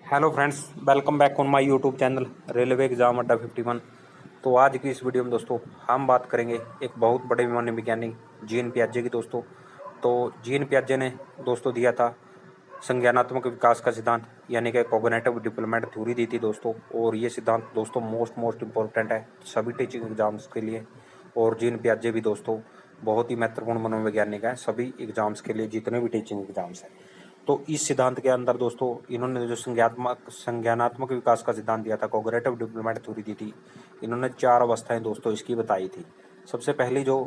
Hello friends, welcome back on my YouTube channel railway exam अड्डा 51। तो आज की इस वीडियो में दोस्तों हम बात करेंगे एक बहुत बड़े मनोवैज्ञानिक जीन पियाजे की दोस्तों। तो जीन पियाजे ने दोस्तों दिया था संज्ञानात्मक विकास का सिद्धांत, यानी कि कॉग्निटिव डेवलपमेंट थ्योरी दी थी दोस्तों। और ये सिद्धांत दोस्तों मोस्ट इम्पोर्टेंट है सभी टीचिंग एग्जाम्स के लिए। और जीन पियाजे भी दोस्तों बहुत ही महत्वपूर्ण मनोवैज्ञानिक है सभी एग्जाम्स के लिए, जितने भी टीचिंग एग्जाम्स हैं। तो इस सिद्धांत के अंदर दोस्तों इन्होंने जो संज्ञानात्मक विकास का सिद्धांत दिया था, कॉग्निटिव डेवलपमेंट थ्योरी दी थी, इन्होंने 4 अवस्थाएं दोस्तों इसकी बताई थी। सबसे पहली जो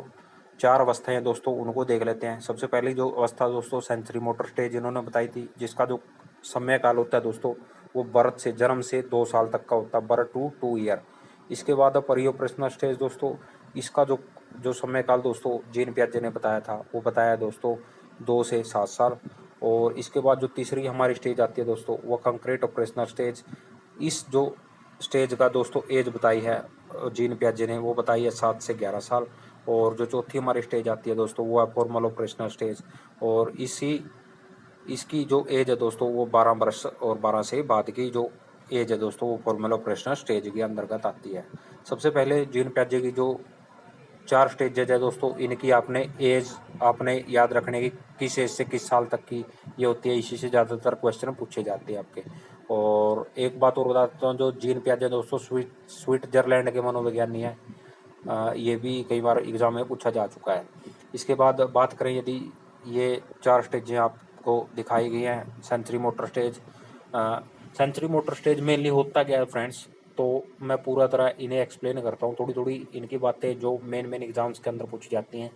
4 अवस्थाएं हैं दोस्तों उनको देख लेते हैं। सबसे पहली जो अवस्था दोस्तों सेंसरी मोटर स्टेज इन्होंने बताई थी, जिसका जो समय काल होता है दोस्तों वो बर्थ से जन्म से 2 साल तक का होता है, बर्थ टू 2 ईयर। इसके बाद परियोप्रेशनल स्टेज दोस्तों, इसका जो जो समय काल दोस्तों जीन पियाजे ने बताया था वो बताया दोस्तों 2 से 7 साल। और इसके बाद जो तीसरी हमारी स्टेज आती है दोस्तों वो कंक्रीट ऑपरेशनल स्टेज। इस जो स्टेज का दोस्तों एज बताई है जीन पियाजे ने, वो बताई है 7 से 11 साल। और जो चौथी हमारी स्टेज आती है दोस्तों वो है फॉर्मल ऑपरेशनल स्टेज। और इसकी जो एज है दोस्तों वो 12 वर्ष और 12 से बाद की जो एज है दोस्तों वो फॉर्मल ऑपरेशनल स्टेज के अंतर्गत आती है। सबसे पहले जीन पियाजे की जो 4 स्टेजेज है दोस्तों, इनकी आपने याद रखने की किस एज से किस साल तक की ये होती है, इसी से ज़्यादातर क्वेश्चन पूछे जाते हैं आपके। और एक बात और बताता हूँ, जो जीन पियाजे दोस्तों स्विट्जरलैंड के मनोविज्ञानी है। ये भी कई बार एग्जाम में पूछा जा चुका है। इसके बाद बात करें, यदि ये 4 स्टेजें आपको दिखाई गई हैं sensory motor stage. Sensory motor stage mainly होता क्या है फ्रेंड्स, तो मैं पूरा तरह इन्हें एक्सप्लेन करता हूँ, थोड़ी थोड़ी इनकी बातें जो मेन एग्जाम्स के अंदर पूछी जाती हैं।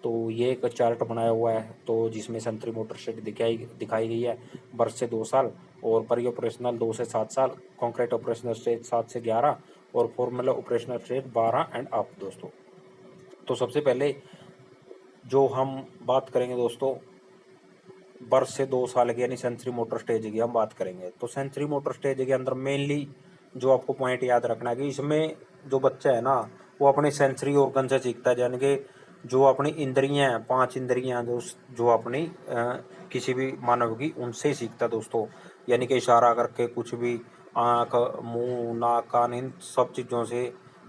तो ये एक चार्ट बनाया हुआ है तो जिसमें सेंसरी मोटर स्टेज दिखाई गई है बर्थ से 2 साल, और परी ऑपरेशनल 2 से 7 साल, कॉन्क्रीट ऑपरेशनल स्टेज 7 से 11, और formula operational stage 12 and up दोस्तों। तो सबसे पहले जो हम बात करेंगे दोस्तों बर्थ से 2 साल की, यानी सेंसरी मोटर स्टेज की हम बात करेंगे। तो सेंसरी मोटर स्टेज के अंदर मेनली जो आपको पॉइंट याद रखना है कि इसमें जो बच्चा है ना वो अपने सेंसरी ऑर्गन से सीखता है, यानी कि जो अपनी इंद्रियां हैं, 5 इंद्रियां जो अपनी किसी भी मानव की उनसे ही सीखता है दोस्तों। यानी कि इशारा करके कुछ भी, आँख, मुंह, नाक, कान, इन सब चीज़ों से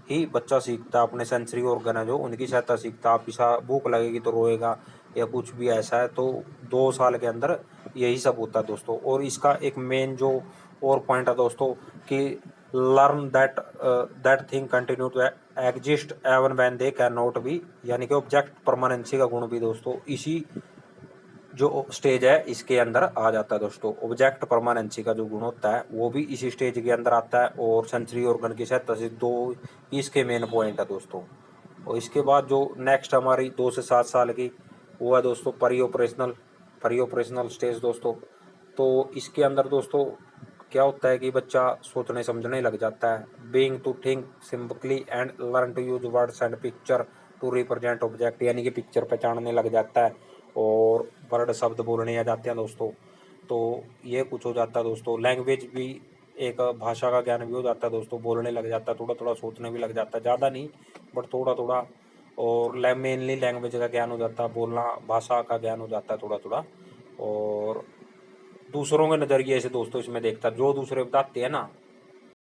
ही बच्चा सीखता है। अपने सेंसरी ऑर्गन है जो उनकी सहायता सीखता है। आप भूख लगेगी तो रोएगा या कुछ भी ऐसा है, तो 2 साल के अंदर यही सब होता है दोस्तों। और इसका एक मेन जो और पॉइंट है दोस्तों कि learn that thing continue to exist even when they can not be, यानी कि ऑब्जेक्ट परमानेंसी का गुण भी दोस्तों इसी जो स्टेज है इसके अंदर आ जाता है दोस्तों। ऑब्जेक्ट परमानेंसी का जो गुण होता है वो भी इसी स्टेज के अंदर आता है, और सेंसरी ऑर्गन की सहायता से 2 इसके मेन पॉइंट है दोस्तों। और इसके बाद जो नेक्स्ट हमारी 2 से 7 साल की वो है दोस्तों परी ऑपरेशनल स्टेज दोस्तों। तो इसके अंदर दोस्तों क्या होता है कि बच्चा सोचने समझने लग जाता है। Being to think simply and learn to use words and picture to represent object, यानी कि पिक्चर पहचानने लग जाता है और वर्ड शब्द बोलने आ जाते हैं दोस्तों। तो ये कुछ हो जाता है दोस्तों। लैंग्वेज भी, एक भाषा का ज्ञान भी हो जाता है दोस्तों, बोलने लग जाता है, थोड़ा थोड़ा सोचने भी लग जाता है, ज़्यादा नहीं बट थोड़ा थोड़ा। और मेनली लैंग्वेज का ज्ञान हो जाता है, बोलना, भाषा का ज्ञान हो जाता है थोड़ा थोड़ा। और दूसरों के नज़रिए से दोस्तों इसमें देखता है, जो दूसरे बताते हैं ना